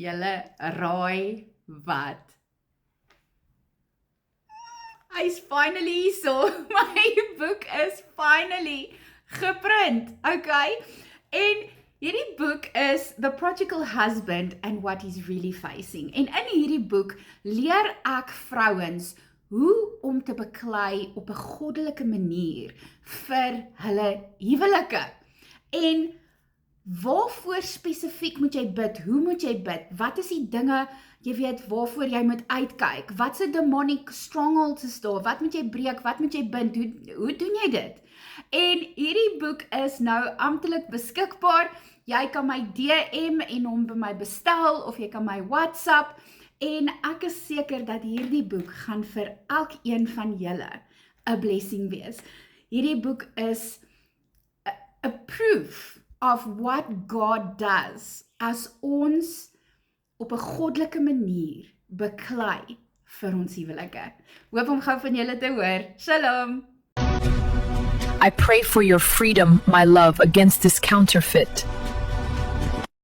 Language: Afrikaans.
Julle raai wat? Hy's finally so. My boek is finally geprint, okay? En hierdie boek is The Prodigal Husband and What He's Really Facing. En in hierdie boek leer ek vrouens hoe om te beklei op 'n goddelike manier vir hulle huwelike. En waarvoor spesifiek moet jy bid? Hoe moet jy bid? Wat is die dinge, jy weet, waarvoor jy moet uitkyk? Wat se demonic strongholds is daar? Wat moet jy breek? Wat moet jy bind? Hoe doen jy dit? En hierdie boek is nou amptelik beskikbaar. Jy kan my DM en hom by my bestel, of jy kan my WhatsApp, en ek is seker dat hierdie boek gaan vir elkeen van julle 'n blessing wees. Hierdie boek is a proof of what God does as ons op 'n goddelike manier beklei vir ons huwelike. Hoop om gou van julle te hoor. Shalom! I pray for your freedom, my love, against this counterfeit.